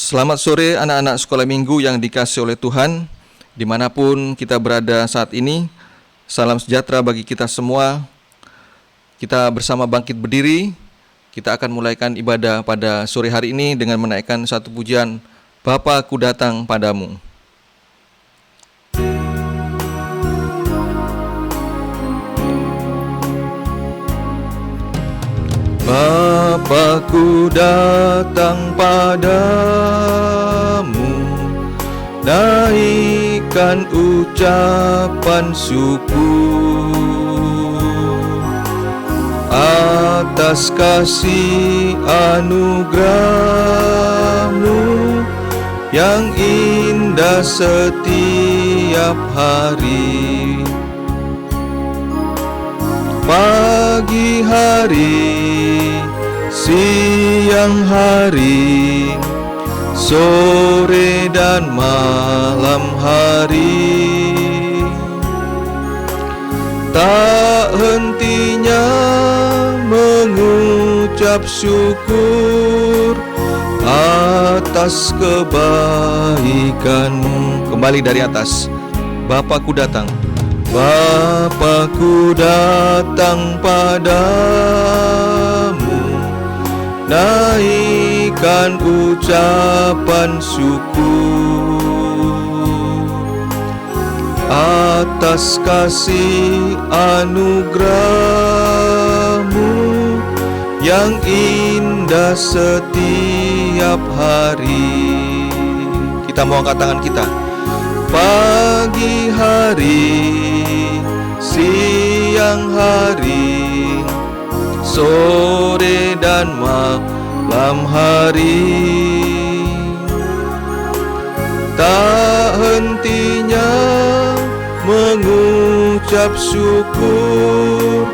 Selamat sore anak-anak sekolah minggu yang dikasihi oleh Tuhan, dimanapun kita berada saat ini. Salam sejahtera bagi kita semua. Kita bersama bangkit berdiri. Kita akan mulaikan ibadah pada sore hari ini dengan menaikkan satu pujian, Bapa ku datang padamu. Bapa-Ku datang padamu, naikkan ucapan syukur atas kasih anugerah-Mu yang indah setiap hari. Pagi hari, siang hari, sore dan malam hari, tak hentinya mengucap syukur atas kebaikan-Mu. Kembali dari atas. Bapa-Ku datang. Bapa-Ku datang padamu, naikkan ucapan syukur atas kasih anugerah-Mu yang indah setiap hari. Kita mau angkat tangan kita. Pagi hari, siang hari, sore dan malam hari, tak hentinya mengucap syukur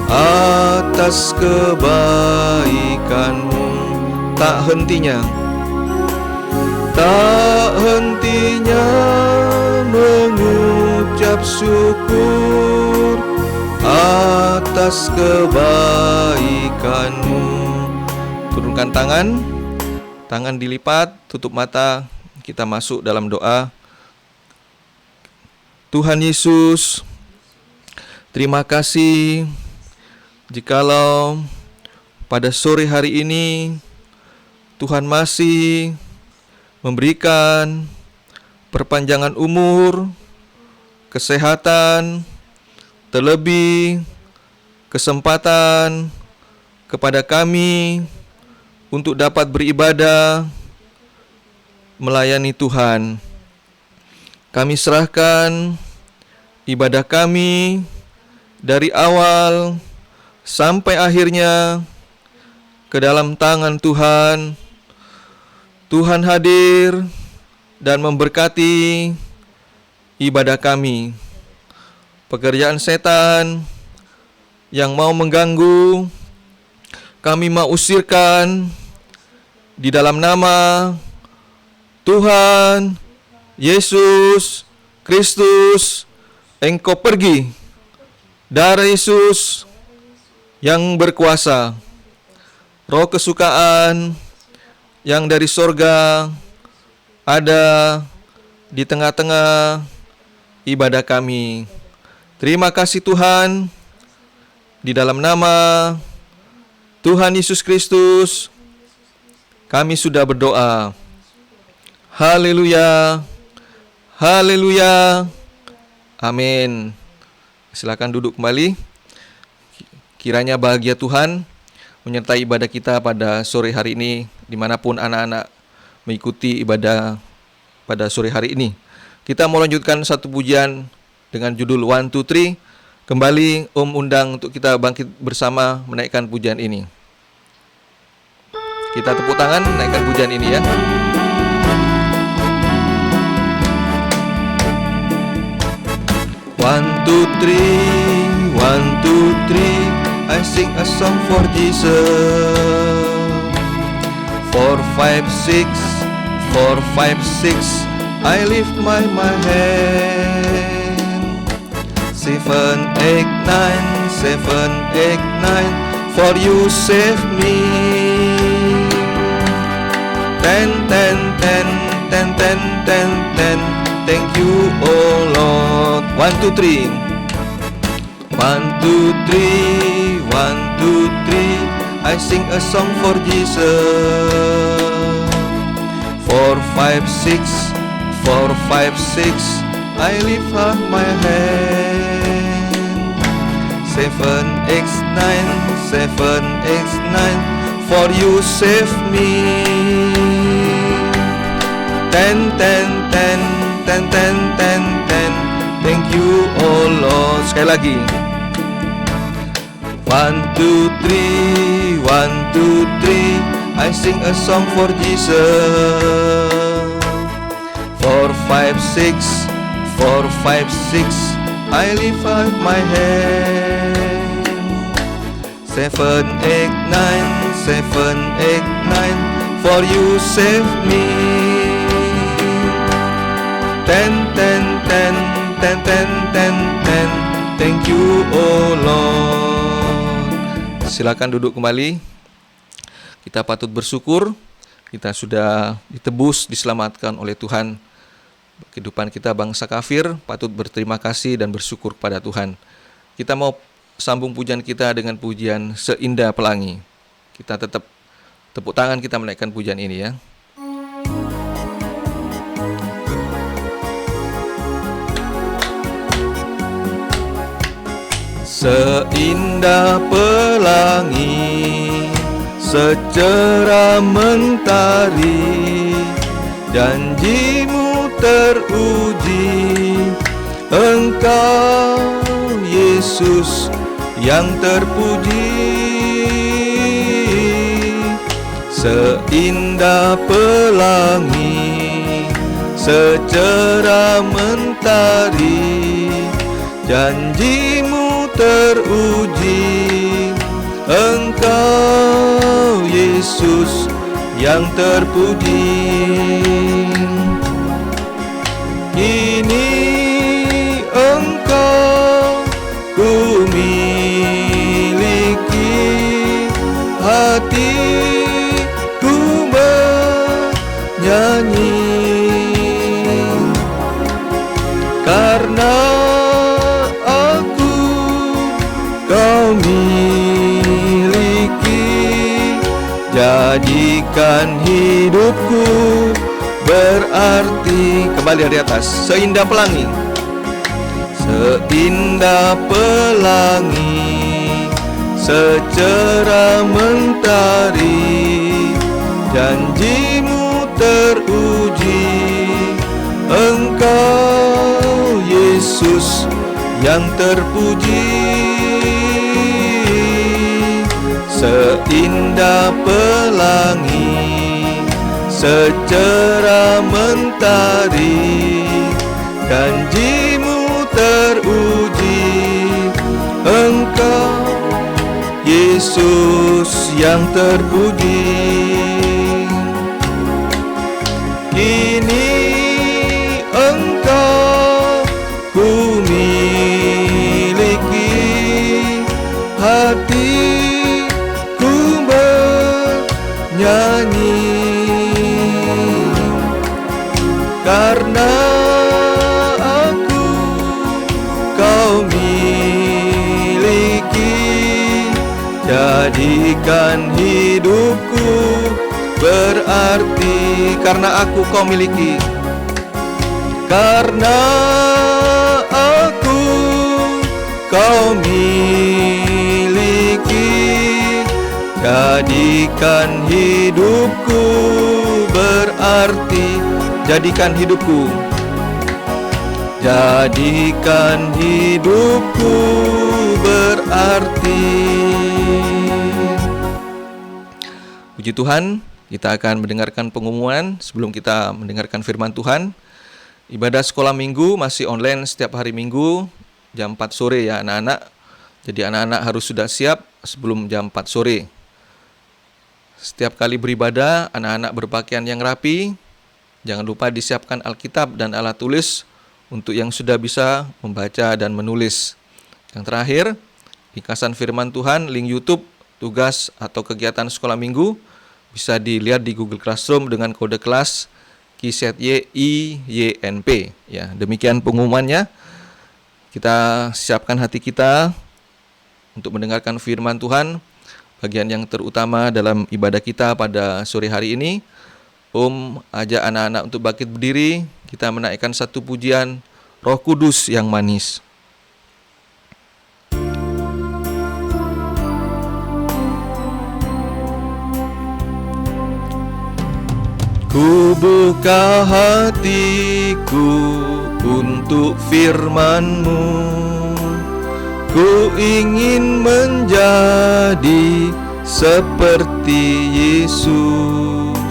atas kebaikan-Mu. Tak hentinya mengucap syukur atas kebaikan-Mu. Turunkan tangan dilipat, tutup mata, kita masuk dalam doa. Tuhan Yesus, terima kasih jikalau pada sore hari ini Tuhan masih memberikan perpanjangan umur, kesehatan, terlebih kesempatan kepada kami untuk dapat beribadah melayani Tuhan. Kami serahkan ibadah kami dari awal sampai akhirnya ke dalam tangan Tuhan. Tuhan hadir dan memberkati ibadah kami. Pekerjaan setan yang mau mengganggu, kami mau usirkan di dalam nama Tuhan Yesus Kristus. Engkau pergi, darah Yesus yang berkuasa. Roh kesukaan yang dari sorga ada di tengah-tengah ibadah kami. Terima kasih Tuhan. Di dalam nama Tuhan Yesus Kristus kami sudah berdoa. Haleluya. Haleluya. Amin. Silakan duduk kembali. Kiranya bahagia Tuhan menyertai ibadah kita pada sore hari ini, dimanapun anak-anak mengikuti ibadah pada sore hari ini. Kita mau lanjutkan satu pujian dengan judul 1, 2, 3. Kembali undang untuk kita bangkit bersama menaikkan pujian ini. Kita tepuk tangan menaikkan pujian ini ya. 1, 2, 3, 1, 2, 3. I sing a song for Jesus. 4, 5, 6, 4, 5, 6. I lift my hand. 7, 8, 9, 7, 8, 9. For you save me. 10, 10, ten. Thank you, oh Lord. 1, 2, 3. 1, 2, 3. 1, 2, 3. I sing a song for Jesus. 4, 5, 6. 4, 5, 6. I lift up my hand. 7, 8, 9. 7, 8, 9. For you save me. 10, 10, 10. 10, 10, 10, 10. Thank you, oh Lord. Sekali lagi. 1, 2, 3. 1, 2, 3. I sing a song for Jesus. 4, 5, 6. 4, 5, 6. I lift up my hand. 7, 8, 9. 7, 8, 9. For you save me. 10, 10, 10, 10, 10, 10, 10. Thank you, oh Lord. Silakan duduk kembali. Kita patut bersyukur. Kita sudah ditebus, diselamatkan oleh Tuhan. Kehidupan kita bangsa kafir patut berterima kasih dan bersyukur kepada Tuhan. Kita mau sambung pujian kita dengan pujian Seindah Pelangi. Kita tetap tepuk tangan, kita menaikkan pujian ini ya. Seindah pelangi, secerah mentari, janjimu teruji. Engkau Yesus yang terpuji. Seindah pelangi, secerah mentari, janjimu teruji. Engkau Yesus yang terpuji. Kini Engkau ku miliki, hatiku menyanyi. Karena Kau miliki, jadikan hidupku berarti. Kembali dari atas. Seindah pelangi, seindah pelangi, secerah mentari, janjimu teruji. Engkau Yesus yang terpuji. Seindah pelangi, secerah mentari, janjimu teruji. Engkau Yesus yang terpuji. Kini Engkau ku miliki, hatiku menyanyi. Karena Kau miliki, jadikan hidupku berarti. Karena Kau miliki. Karena Kau miliki, jadikan hidupku berarti. Jadikan hidupku, jadikan hidupku berarti. Puji Tuhan, kita akan mendengarkan pengumuman sebelum kita mendengarkan firman Tuhan. Ibadah sekolah minggu masih online setiap hari Minggu jam 4 sore ya anak-anak. Jadi anak-anak harus sudah siap sebelum jam 4 sore. Setiap kali beribadah, anak-anak berpakaian yang rapi. Jangan lupa disiapkan Alkitab dan alat tulis untuk yang sudah bisa membaca dan menulis. Yang terakhir, ringkasan firman Tuhan, link YouTube, tugas atau kegiatan sekolah minggu bisa dilihat di Google Classroom dengan kode kelas KIZYIYNP. Ya, demikian pengumumannya. Kita siapkan hati kita untuk mendengarkan firman Tuhan. Bagian yang terutama dalam ibadah kita pada sore hari ini, ajak anak-anak untuk bangkit berdiri. Kita menaikkan satu pujian Roh Kudus yang manis. Ku buka hatiku untuk firman-Mu, ku ingin menjadi seperti Yesus.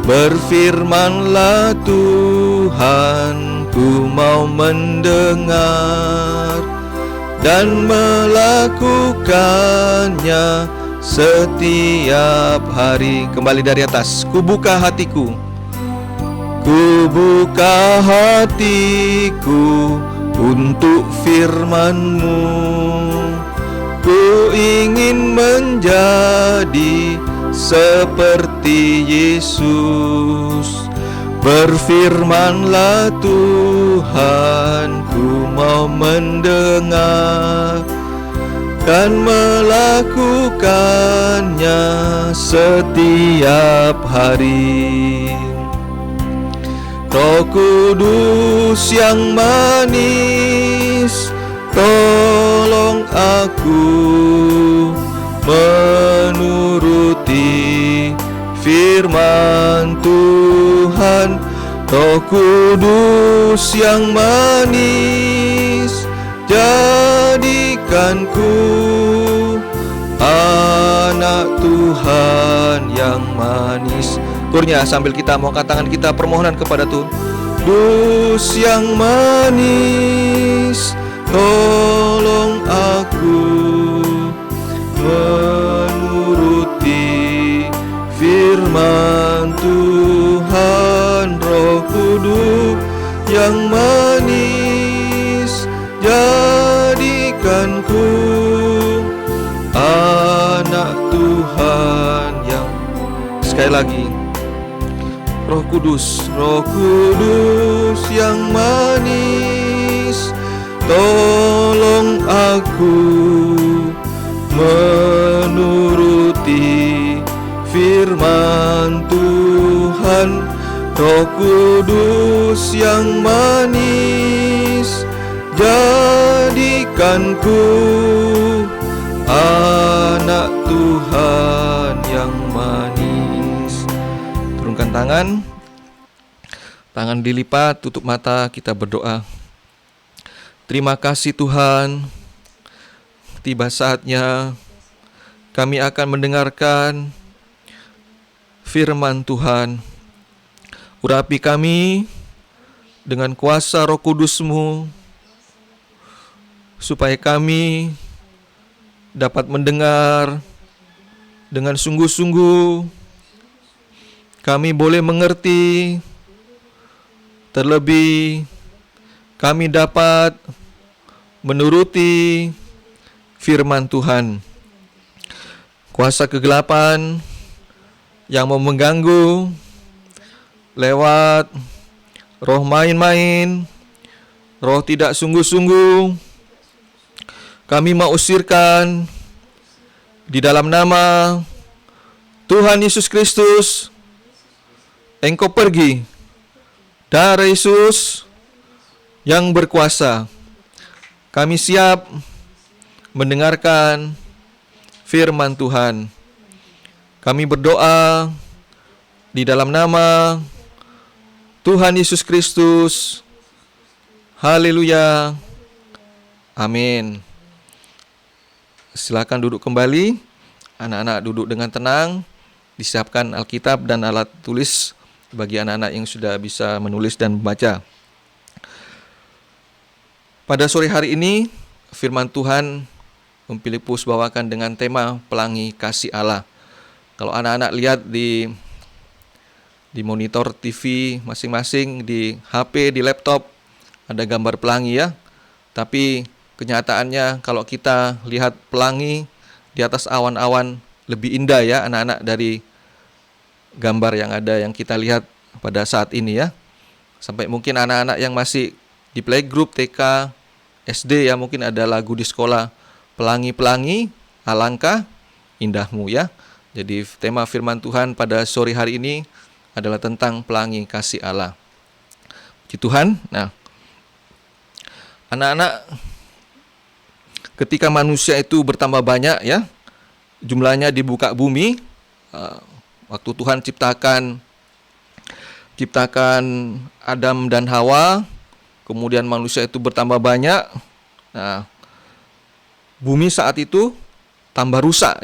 Berfirmanlah Tuhan, ku mau mendengar dan melakukannya setiap hari. Kembali dari atas. Ku buka hatiku. Ku buka hatiku untuk firman-Mu. Ku ingin menjadi seperti Yesus. Berfirmanlah Tuhan, ku mau mendengar dan melakukannya setiap hari. Roh Kudus yang manis, tolong aku menuruti firman Tuhan. Roh Kudus yang manis, jadikanku anak Tuhan yang manis. Kurnya sambil kita mau angkat tangan kita permohonan kepada Tuhan. Dus yang manis, tolong aku menuruti firman Tuhan. Roh Kudus yang manis, jadikanku anak Tuhan yang. Sekali lagi, Roh Kudus yang manis, tolong aku menuruti firman Tuhan. Roh Kudus yang manis, jadikanku anak Tuhan yang manis. Turunkan tangan dilipat, tutup mata, kita berdoa. Terima kasih Tuhan, tiba saatnya kami akan mendengarkan firman Tuhan. Urapi kami dengan kuasa Roh Kudus-Mu, supaya kami dapat mendengar dengan sungguh-sungguh. Kami boleh mengerti, terlebih kami dapat menuruti firman Tuhan. Kuasa kegelapan yang mau mengganggu lewat roh main-main, roh tidak sungguh-sungguh, kami mau usirkan di dalam nama Tuhan Yesus Kristus. Engkau pergi, darah Yesus yang berkuasa. Kami siap mendengarkan firman Tuhan. Kami berdoa di dalam nama Tuhan Yesus Kristus. Haleluya. Amin. Silakan duduk kembali. Anak-anak duduk dengan tenang. Disiapkan Alkitab dan alat tulis bagi anak-anak yang sudah bisa menulis dan membaca. Pada sore hari ini, firman Tuhan Filipus bawakan dengan tema Pelangi Kasih Allah. Kalau anak-anak lihat di monitor TV masing-masing, di HP, di laptop, ada gambar pelangi ya. Tapi kenyataannya kalau kita lihat pelangi di atas awan-awan lebih indah ya anak-anak dari gambar yang ada yang kita lihat pada saat ini ya. Sampai mungkin anak-anak yang masih di playgroup, TK, SD ya, mungkin ada lagu di sekolah, pelangi-pelangi alangkah indahmu ya. Jadi tema firman Tuhan pada sore hari ini adalah tentang pelangi kasih Allah. Puji Tuhan. Nah, anak-anak, ketika manusia itu bertambah banyak ya, jumlahnya di muka bumi, waktu Tuhan ciptakan Adam dan Hawa, kemudian manusia itu bertambah banyak. Nah, bumi saat itu tambah rusak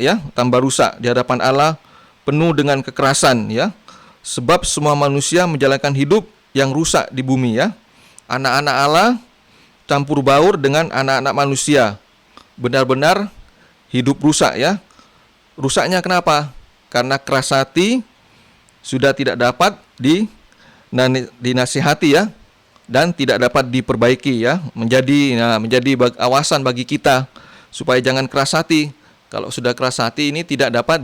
di hadapan Allah, penuh dengan kekerasan ya. Sebab semua manusia menjalankan hidup yang rusak di bumi ya. Anak-anak Allah campur baur dengan anak-anak manusia. Benar-benar hidup rusak ya. Rusaknya kenapa? Karena keras hati, sudah tidak dapat dinasihati ya, dan tidak dapat diperbaiki ya. Menjadi awasan bagi kita supaya jangan keras hati. Kalau sudah keras hati ini tidak dapat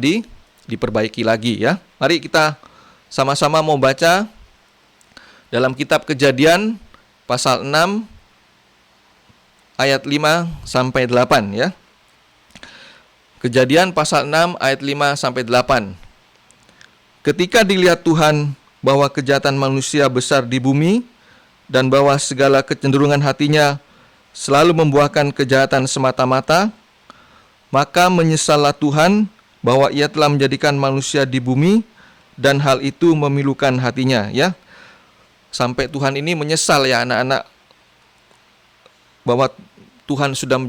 diperbaiki lagi ya. Mari kita sama-sama mau baca dalam kitab Kejadian pasal 6 ayat 5 sampai 8 ya. Kejadian pasal 6 ayat 5 sampai 8. Ketika dilihat Tuhan bahwa kejahatan manusia besar di bumi dan bahwa segala kecenderungan hatinya selalu membuahkan kejahatan semata-mata, maka menyesallah Tuhan bahwa Ia telah menjadikan manusia di bumi dan hal itu memilukan hatinya ya. Sampai Tuhan ini menyesal ya anak-anak, bahwa Tuhan sudah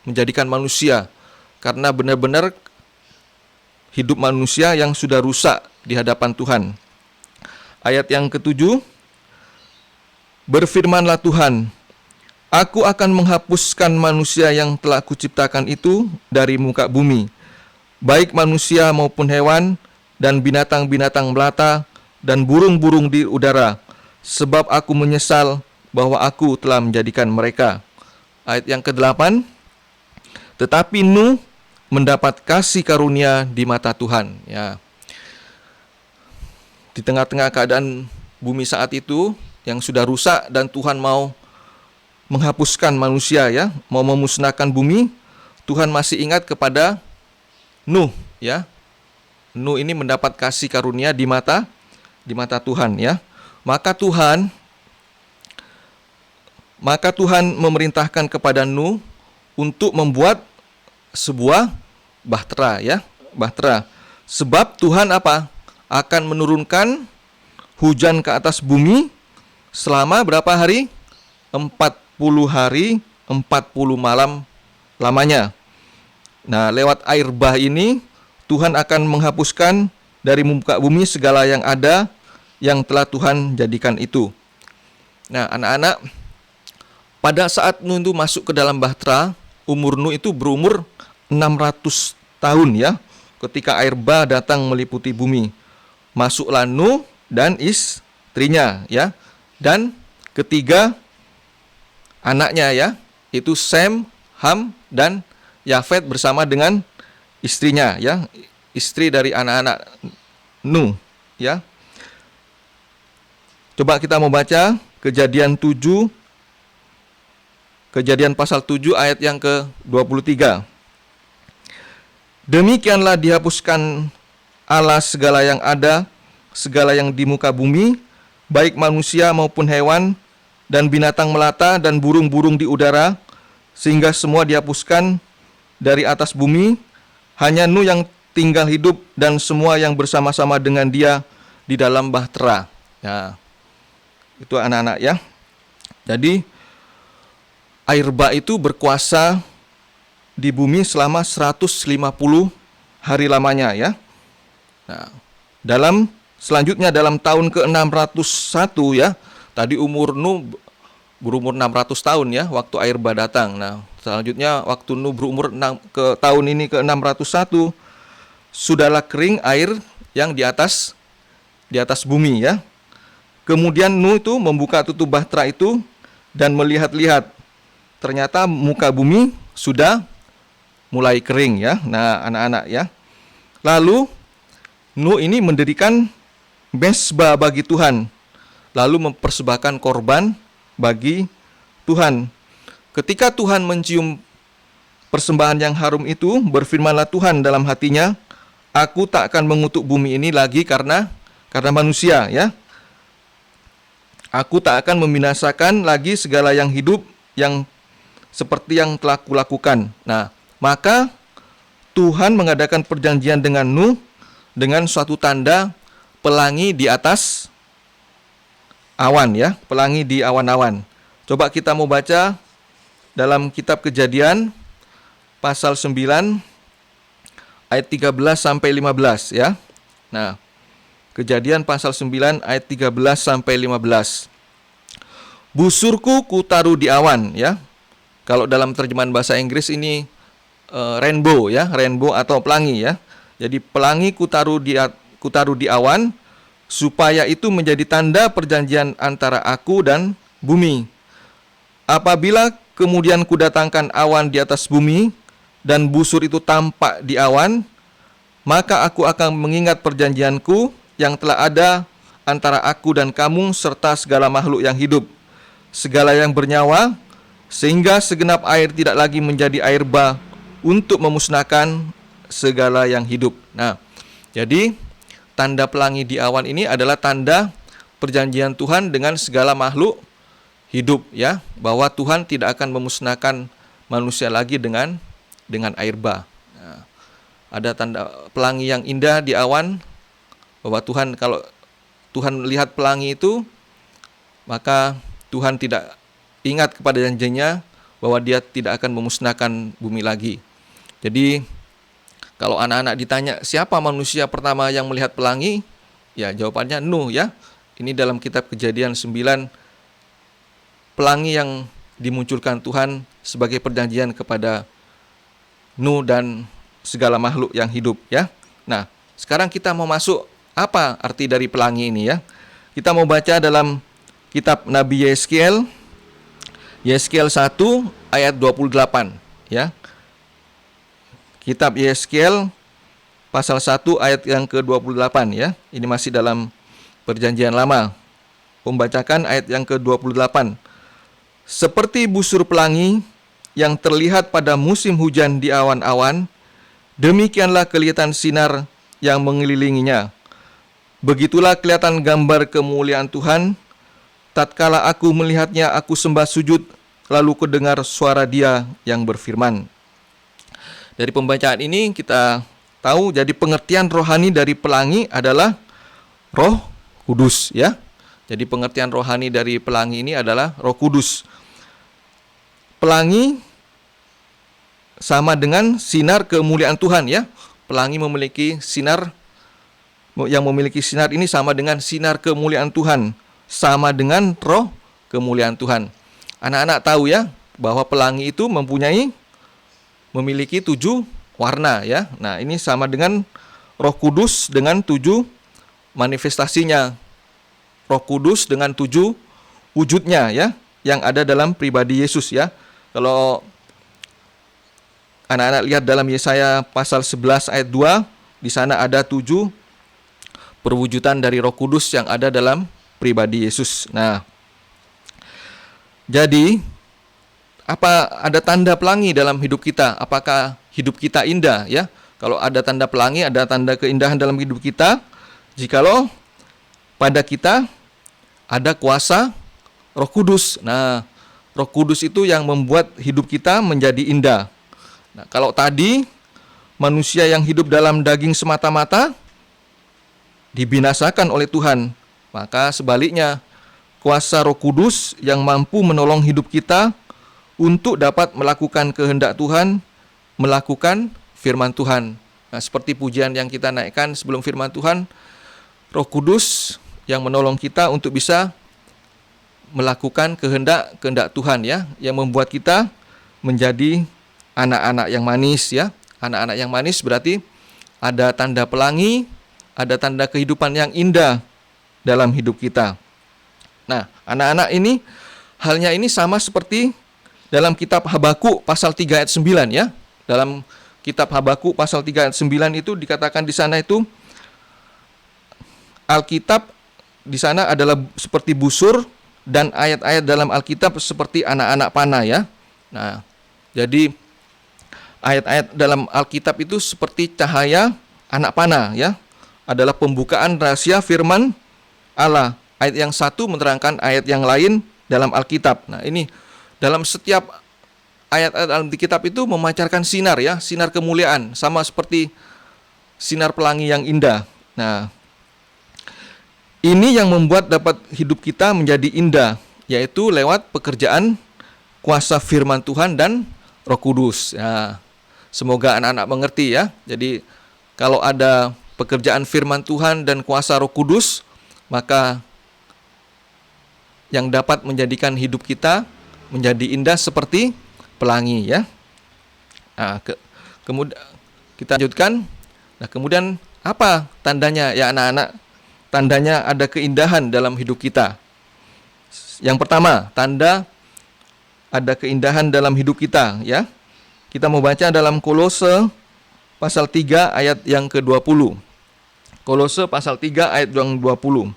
menjadikan manusia, karena benar-benar hidup manusia yang sudah rusak di hadapan Tuhan. Ayat yang ke-7, berfirmanlah Tuhan, Aku akan menghapuskan manusia yang telah kuciptakan itu dari muka bumi, baik manusia maupun hewan, dan binatang-binatang melata, dan burung-burung di udara, sebab aku menyesal bahwa aku telah menjadikan mereka. Ayat yang ke-8, tetapi Nuh mendapat kasih karunia di mata Tuhan. Ya. Di tengah-tengah keadaan bumi saat itu yang sudah rusak dan Tuhan mau menghapuskan manusia ya, mau memusnahkan bumi, Tuhan masih ingat kepada Nuh ya. Nuh ini mendapat kasih karunia di mata Tuhan ya. Maka Tuhan memerintahkan kepada Nuh untuk membuat sebuah bahtera ya, bahtera. Sebab Tuhan akan menurunkan hujan ke atas bumi selama berapa hari? 40 hari, 40 malam lamanya. Nah, lewat air bah ini Tuhan akan menghapuskan dari muka bumi segala yang ada yang telah Tuhan jadikan itu. Nah, anak-anak, pada saat Nuh itu masuk ke dalam bahtera, umur Nuh itu berumur 600 tahun ya. Ketika air bah datang meliputi bumi, masuklah Nuh dan istrinya ya, dan ketiga anaknya ya, itu Sem, Ham, dan Yafet bersama dengan istrinya ya, istri dari anak-anak Nuh ya. Coba kita mau baca Kejadian pasal 7 ayat yang ke-23. Demikianlah dihapuskan Allah segala yang ada, segala yang di muka bumi, baik manusia maupun hewan, dan binatang melata, dan burung-burung di udara, sehingga semua dihapuskan dari atas bumi. Hanya Nuh yang tinggal hidup dan semua yang bersama-sama dengan dia di dalam bahtera. Ya, itu anak-anak ya. Jadi air bah itu berkuasa di bumi selama 150 hari lamanya ya. Nah, selanjutnya dalam tahun ke-601 ya. Tadi umur Nuh berumur 600 tahun ya waktu air bah datang. Nah, selanjutnya waktu Nuh berumur tahun ini ke-601, sudahlah kering air yang di atas bumi ya. Kemudian Nuh itu membuka tutup bahtera itu dan melihat-lihat. Ternyata muka bumi sudah mulai kering ya. Nah, anak-anak ya. Lalu Nuh ini mendirikan mesbah bagi Tuhan, lalu mempersembahkan korban bagi Tuhan. Ketika Tuhan mencium persembahan yang harum itu, berfirmanlah Tuhan dalam hatinya, aku tak akan mengutuk bumi ini lagi karena manusia, ya. Aku tak akan membinasakan lagi segala yang hidup yang seperti yang telah kulakukan. Nah, maka Tuhan mengadakan perjanjian dengan Nuh dengan suatu tanda pelangi di atas awan, ya, pelangi di awan-awan. Coba kita mau baca dalam kitab Kejadian pasal 9 ayat 13 sampai 15, ya. Nah, Kejadian pasal 9 ayat 13 sampai 15. Busurku kutaruh di awan, ya. Kalau dalam terjemahan bahasa Inggris ini rainbow, ya, rainbow atau pelangi, ya. Jadi pelangi kutaruh di awan supaya itu menjadi tanda perjanjian antara aku dan bumi. Apabila kemudian kudatangkan awan di atas bumi dan busur itu tampak di awan, maka aku akan mengingat perjanjianku yang telah ada antara aku dan kamu serta segala makhluk yang hidup, segala yang bernyawa, sehingga segenap air tidak lagi menjadi air bah untuk memusnahkan segala yang hidup. Nah, jadi tanda pelangi di awan ini adalah tanda perjanjian Tuhan dengan segala makhluk hidup, ya, bahwa Tuhan tidak akan memusnahkan manusia lagi dengan air bah. Nah, ada tanda pelangi yang indah di awan, bahwa Tuhan, kalau Tuhan melihat pelangi itu, maka Tuhan tidak ingat kepada janjinya bahwa Dia tidak akan memusnahkan bumi lagi. Jadi kalau anak-anak ditanya siapa manusia pertama yang melihat pelangi, ya jawabannya Nuh, ya. Ini dalam kitab Kejadian 9, pelangi yang dimunculkan Tuhan sebagai perjanjian kepada Nuh dan segala makhluk yang hidup, ya. Nah, sekarang kita mau masuk apa arti dari pelangi ini, ya. Kita mau baca dalam kitab Nabi Yeskiel 1 ayat 28, ya. Kitab Yeskiel pasal 1 ayat yang ke-28, ya. Ini masih dalam perjanjian lama. Membacakan ayat yang ke-28. Seperti busur pelangi yang terlihat pada musim hujan di awan-awan, demikianlah kelihatan sinar yang mengelilinginya. Begitulah kelihatan gambar kemuliaan Tuhan. Tatkala aku melihatnya, aku sembah sujud, lalu kudengar suara Dia yang berfirman. Dari pembacaan ini kita tahu, jadi pengertian rohani dari pelangi adalah Roh Kudus, ya. Jadi pengertian rohani dari pelangi ini adalah Roh Kudus. Pelangi sama dengan sinar kemuliaan Tuhan, ya. Pelangi memiliki sinar, yang memiliki sinar ini sama dengan sinar kemuliaan Tuhan, sama dengan roh kemuliaan Tuhan. Anak-anak tahu, ya, bahwa pelangi itu memiliki 7 warna, ya. Nah, ini sama dengan Roh Kudus dengan 7 manifestasinya. Roh Kudus dengan 7 wujudnya, ya, yang ada dalam pribadi Yesus, ya. Kalau anak-anak lihat dalam Yesaya pasal 11 ayat 2, di sana ada 7 perwujudan dari Roh Kudus yang ada dalam pribadi Yesus. Nah, jadi apa ada tanda pelangi dalam hidup kita? Apakah hidup kita indah, ya? Kalau ada tanda pelangi, ada tanda keindahan dalam hidup kita. Jikalau pada kita ada kuasa Roh Kudus. Nah, Roh Kudus itu yang membuat hidup kita menjadi indah. Nah, kalau tadi manusia yang hidup dalam daging semata-mata dibinasakan oleh Tuhan, maka sebaliknya kuasa Roh Kudus yang mampu menolong hidup kita untuk dapat melakukan kehendak Tuhan, melakukan firman Tuhan. Nah, seperti pujian yang kita naikkan sebelum firman Tuhan, Roh Kudus yang menolong kita untuk bisa melakukan kehendak Tuhan, ya, yang membuat kita menjadi anak-anak yang manis, ya. Anak-anak yang manis berarti ada tanda pelangi, ada tanda kehidupan yang indah dalam hidup kita. Nah, anak-anak ini, halnya ini sama seperti dalam kitab Habakuk pasal 3 ayat 9, ya. Dalam kitab Habakuk pasal 3 ayat 9 itu dikatakan di sana itu, Alkitab di sana adalah seperti busur dan ayat-ayat dalam Alkitab seperti anak-anak panah ya. Nah, jadi ayat-ayat dalam Alkitab itu seperti cahaya anak panah ya. Adalah pembukaan rahasia firman Allah. Ayat yang satu menerangkan ayat yang lain dalam Alkitab. Nah, ini dalam setiap ayat-ayat dalam Alkitab itu memancarkan sinar ya, sinar kemuliaan, sama seperti sinar pelangi yang indah. Nah, ini yang membuat dapat hidup kita menjadi indah, yaitu lewat pekerjaan kuasa firman Tuhan dan Roh Kudus. Ya, semoga anak-anak mengerti ya. Jadi kalau ada pekerjaan firman Tuhan dan kuasa Roh Kudus, maka yang dapat menjadikan hidup kita menjadi indah seperti pelangi ya. Nah, kemudian kita lanjutkan. Nah, kemudian apa tandanya ya anak-anak? Tandanya ada keindahan dalam hidup kita. Yang pertama, tanda ada keindahan dalam hidup kita ya. Kita mau baca dalam Kolose pasal 3 ayat yang ke-20. Kolose pasal 3 ayat yang 20.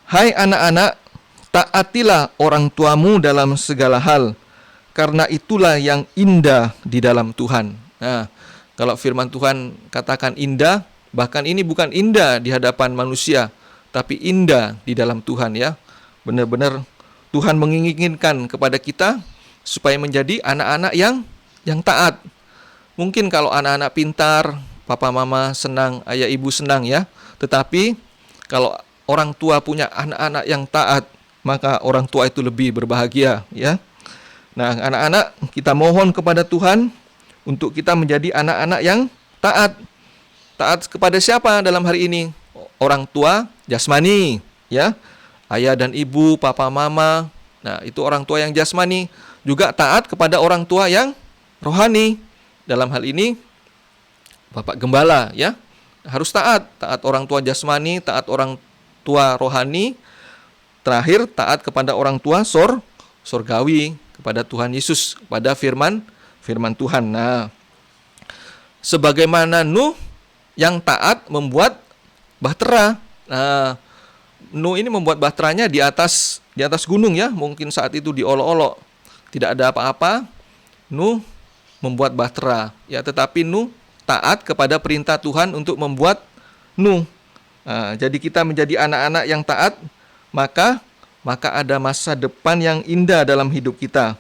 Hai anak-anak, taatilah orang tuamu dalam segala hal, karena itulah yang indah di dalam Tuhan. Nah, kalau firman Tuhan katakan indah, bahkan ini bukan indah di hadapan manusia, tapi indah di dalam Tuhan ya. Benar-benar Tuhan menginginkan kepada kita supaya menjadi anak-anak yang taat. Mungkin kalau anak-anak pintar, papa mama senang, ayah ibu senang ya. Tetapi kalau orang tua punya anak-anak yang taat, maka orang tua itu lebih berbahagia ya. Nah, anak-anak, kita mohon kepada Tuhan untuk kita menjadi anak-anak yang taat. Taat kepada siapa dalam hari ini? Orang tua jasmani ya. Ayah dan ibu, papa mama. Nah, itu orang tua yang jasmani. Juga taat kepada orang tua yang rohani. Dalam hal ini Bapak Gembala ya, harus taat orang tua jasmani, taat orang tua rohani, terakhir taat kepada orang tua sorgawi, kepada Tuhan Yesus, pada firman Tuhan. Nah, sebagaimana Nuh yang taat membuat bahtera. Nah, Nuh ini membuat bahteranya di atas gunung ya, mungkin saat itu diolok-olok, tidak ada apa-apa. Nuh membuat bahtera ya, tetapi Nuh taat kepada perintah Tuhan untuk membuat Nuh. Nah, jadi kita menjadi anak-anak yang taat, maka ada masa depan yang indah dalam hidup kita.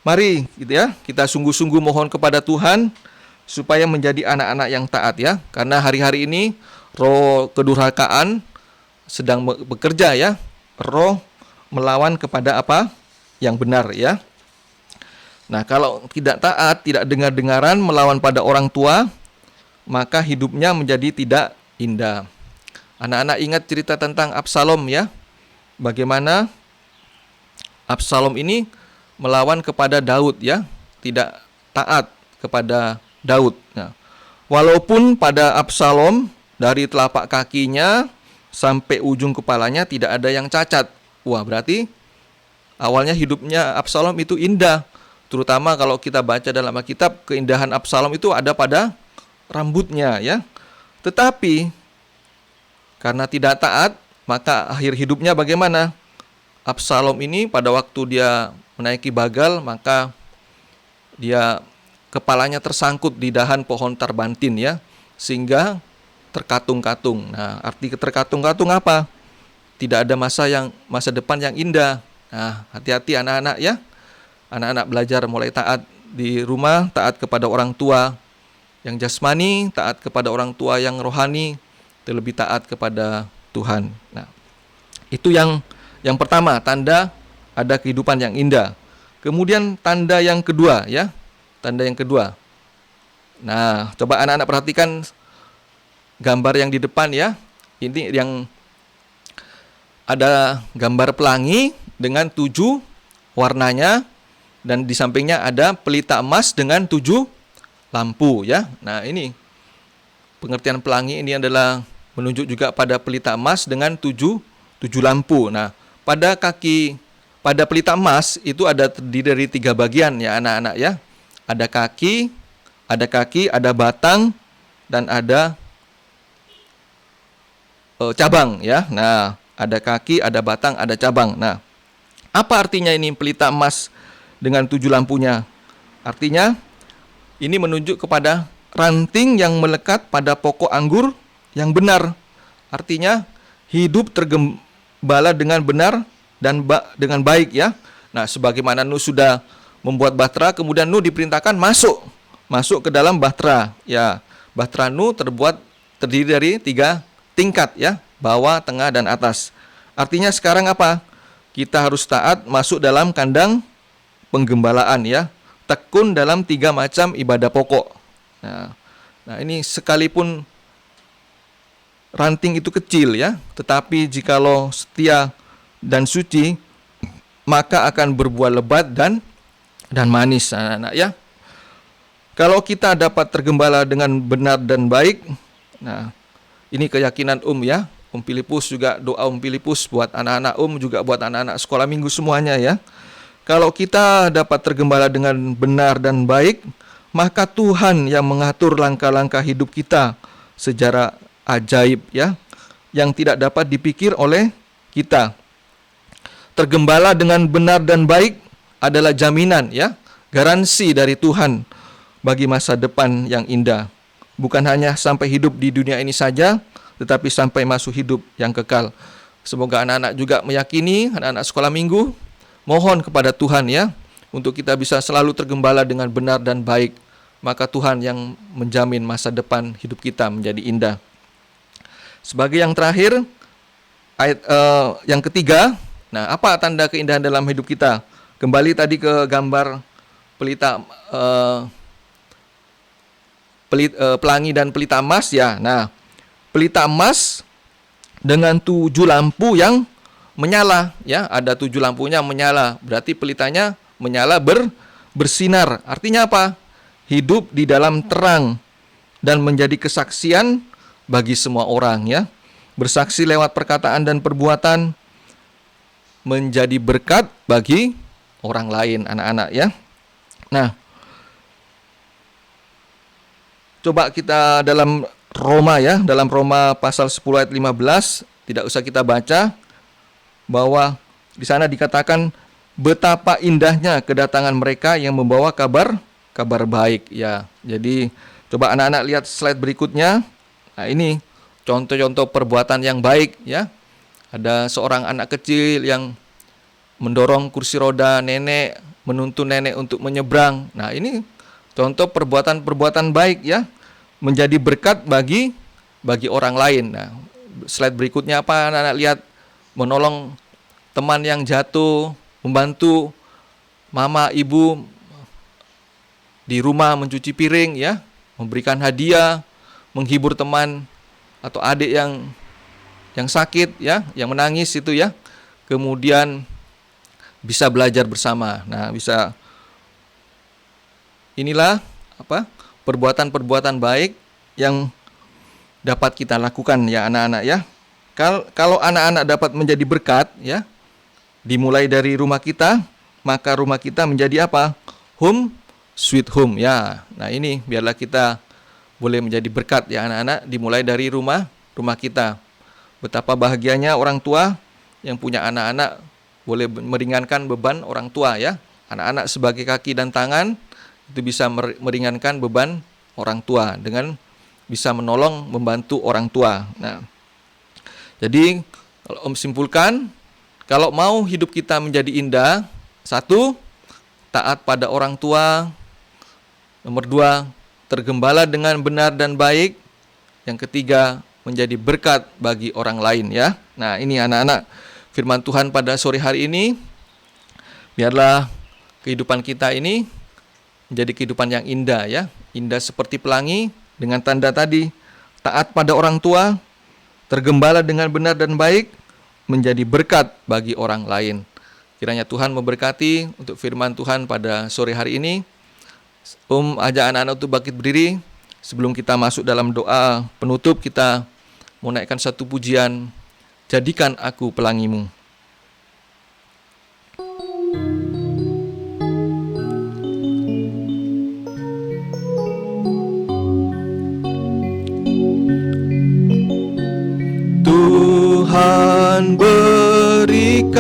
Mari gitu ya, kita sungguh-sungguh mohon kepada Tuhan supaya menjadi anak-anak yang taat ya. Karena hari-hari ini roh kedurhakaan sedang bekerja ya. Roh melawan kepada apa yang benar ya. Nah, kalau tidak taat, tidak dengar-dengaran, melawan pada orang tua, maka hidupnya menjadi tidak indah. Anak-anak ingat cerita tentang Absalom ya. Bagaimana Absalom ini melawan kepada Daud ya, tidak taat kepada Daud. Nah, walaupun pada Absalom dari telapak kakinya sampai ujung kepalanya tidak ada yang cacat. Wah, berarti awalnya hidupnya Absalom itu indah. Terutama kalau kita baca dalam Alkitab, keindahan Absalom itu ada pada rambutnya ya. Tetapi karena tidak taat, maka akhir hidupnya bagaimana? Absalom ini pada waktu dia menaiki bagal, maka dia kepalanya tersangkut di dahan pohon tarbantin ya, sehingga terkatung-katung. Nah, arti terkatung-katung apa? Tidak ada masa depan yang indah. Nah, hati-hati anak-anak ya. Anak-anak belajar mulai taat di rumah, taat kepada orang tua yang jasmani, taat kepada orang tua yang rohani, terlebih taat kepada Tuhan. Nah, itu yang pertama, tanda ada kehidupan yang indah. Kemudian tanda yang kedua ya. Tanda yang kedua. Nah, coba anak-anak perhatikan gambar yang di depan ya. Ini yang ada gambar pelangi dengan 7 warnanya, dan di sampingnya ada pelita emas dengan 7 lampu ya. Nah, ini pengertian pelangi ini adalah menunjuk juga pada pelita emas dengan 7 lampu. Nah, pada pelita emas itu ada terdiri dari 3 bagian ya anak-anak ya. Ada kaki, ada batang, dan ada cabang ya. Nah, ada kaki, ada batang, ada cabang. Nah, apa artinya ini pelita emas dengan 7 lampunya? Artinya ini menunjuk kepada ranting yang melekat pada pokok anggur yang benar. Artinya hidup tergembala dengan benar dan dengan baik ya. Nah, sebagaimana Nuh sudah membuat bahtera, kemudian Nuh diperintahkan masuk ke dalam bahtera. Ya, bahtera Nuh terdiri dari 3 tingkat ya, bawah, tengah, dan atas. Artinya sekarang apa? Kita harus taat masuk dalam kandang penggembalaan ya, tekun dalam 3 macam ibadah pokok. Nah, ini sekalipun ranting itu kecil ya, tetapi jikalau setia dan suci, maka akan berbuah lebat dan manis, anak-anak ya. Kalau kita dapat tergembala dengan benar dan baik, nah ini keyakinan ya. Filipus juga doa Filipus buat anak-anak juga buat anak-anak sekolah minggu semuanya ya. Kalau kita dapat tergembala dengan benar dan baik, maka Tuhan yang mengatur langkah-langkah hidup kita secara ajaib ya, yang tidak dapat dipikir oleh kita. Tergembala dengan benar dan baik adalah jaminan ya, garansi dari Tuhan bagi masa depan yang indah. Bukan hanya sampai hidup di dunia ini saja, tetapi sampai masuk hidup yang kekal. Semoga anak-anak juga meyakini, anak-anak sekolah minggu, mohon kepada Tuhan ya, untuk kita bisa selalu tergembala dengan benar dan baik. Maka Tuhan yang menjamin masa depan hidup kita menjadi indah. Sebagai yang terakhir, ayat yang ketiga, nah apa tanda keindahan dalam hidup kita? Kembali tadi ke gambar pelita pelangi dan pelita emas ya. Nah, pelita emas dengan 7 lampu yang menyala ya, ada 7 lampunya menyala, berarti pelitanya menyala bersinar. Artinya apa? Hidup di dalam terang dan menjadi kesaksian bagi semua orang ya. Bersaksi lewat perkataan dan perbuatan, menjadi berkat bagi orang lain, anak-anak ya. Nah, coba kita dalam Roma ya, dalam Roma pasal 10 ayat 15, tidak usah kita baca, bahwa di sana dikatakan betapa indahnya kedatangan mereka yang membawa kabar baik ya. Jadi coba anak-anak lihat slide berikutnya. Nah, ini contoh-contoh perbuatan yang baik ya. Ada seorang anak kecil yang mendorong kursi roda nenek, menuntun nenek untuk menyeberang. Nah, ini contoh perbuatan-perbuatan baik ya, menjadi berkat bagi orang lain. Nah, slide berikutnya apa anak-anak lihat? Menolong teman yang jatuh, membantu mama ibu di rumah mencuci piring ya, memberikan hadiah, menghibur teman atau adik yang sakit ya, yang menangis itu ya. Kemudian bisa belajar bersama. Nah, inilah perbuatan-perbuatan baik yang dapat kita lakukan ya anak-anak ya. Kalau anak-anak dapat menjadi berkat ya, dimulai dari rumah kita, maka rumah kita menjadi apa? Home sweet home ya. Nah, ini biarlah kita boleh menjadi berkat ya anak-anak, dimulai dari rumah kita. Betapa bahagianya orang tua yang punya anak-anak boleh meringankan beban orang tua ya. Anak-anak sebagai kaki dan tangan itu bisa meringankan beban orang tua dengan bisa menolong, membantu orang tua. Nah, jadi kalau simpulkan, kalau mau hidup kita menjadi indah, 1, taat pada orang tua. Nomor 2, tergembala dengan benar dan baik. Yang ketiga, menjadi berkat bagi orang lain ya. Nah, ini anak-anak firman Tuhan pada sore hari ini. Biarlah kehidupan kita ini menjadi kehidupan yang indah ya. Indah seperti pelangi dengan tanda tadi, taat pada orang tua, tergembala dengan benar dan baik, menjadi berkat bagi orang lain. Kiranya Tuhan memberkati untuk firman Tuhan pada sore hari ini. Ajak anak-anak untuk bangkit berdiri. Sebelum kita masuk dalam doa penutup, kita mau naikkan satu pujian, Jadikan Aku Pelangimu.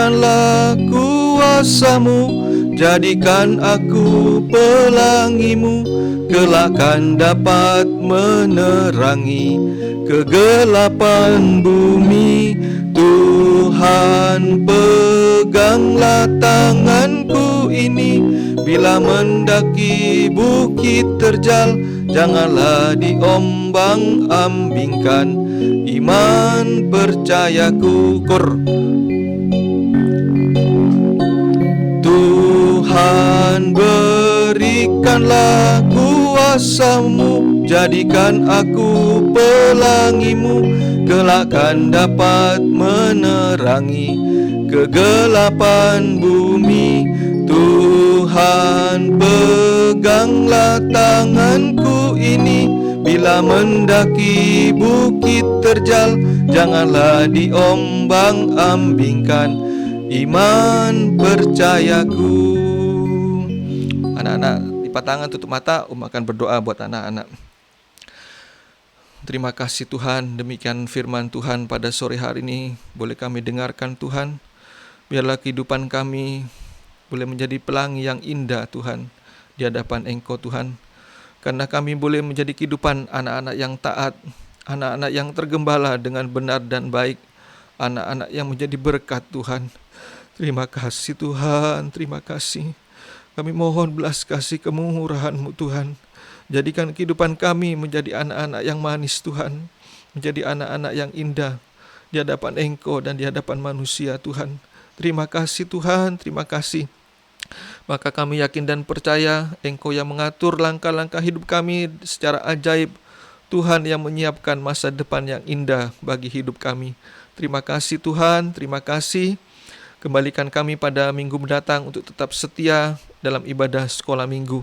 berikanlah kuasa-Mu, jadikan aku pelangi-Mu, kelak kan dapat menerangi kegelapan bumi. Tuhan, peganglah tanganku ini, bila mendaki bukit terjal, janganlah diombang-ambingkan iman percayaku. Tuhan, berikanlah kuasa-Mu, jadikan aku pelangi-Mu, kelak kan dapat menerangi kegelapan bumi. Tuhan, peganglah tanganku ini, bila mendaki bukit terjal, janganlah diombang-ambingkan iman percayaku. Anak-anak, lipat tangan, tutup mata, akan berdoa buat anak-anak. Terima kasih Tuhan, demikian firman Tuhan pada sore hari ini boleh kami dengarkan Tuhan. Biarlah kehidupan kami boleh menjadi pelangi yang indah Tuhan di hadapan Engkau Tuhan. Karena kami boleh menjadi kehidupan anak-anak yang taat, anak-anak yang tergembala dengan benar dan baik, anak-anak yang menjadi berkat Tuhan. Terima kasih Tuhan, terima kasih. Kami mohon belas kasih kemurahan-Mu Tuhan. Jadikan kehidupan kami menjadi anak-anak yang manis Tuhan, menjadi anak-anak yang indah di hadapan Engkau dan di hadapan manusia Tuhan. Terima kasih Tuhan, terima kasih. Maka kami yakin dan percaya Engkau yang mengatur langkah-langkah hidup kami secara ajaib. Tuhan yang menyiapkan masa depan yang indah bagi hidup kami. Terima kasih Tuhan, terima kasih. Kembalikan kami pada minggu mendatang untuk tetap setia dalam ibadah sekolah minggu.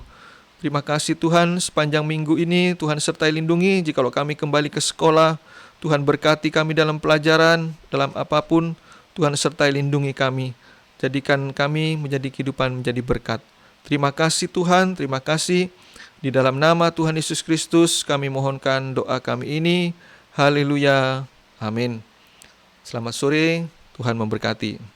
Terima kasih Tuhan, sepanjang minggu ini Tuhan sertai lindungi. Jikalau kami kembali ke sekolah, Tuhan berkati kami dalam pelajaran, dalam apapun, Tuhan sertai lindungi kami. Jadikan kami menjadi kehidupan, menjadi berkat. Terima kasih Tuhan, terima kasih. Di dalam nama Tuhan Yesus Kristus kami mohonkan doa kami ini. Haleluya, amin. Selamat sore, Tuhan memberkati.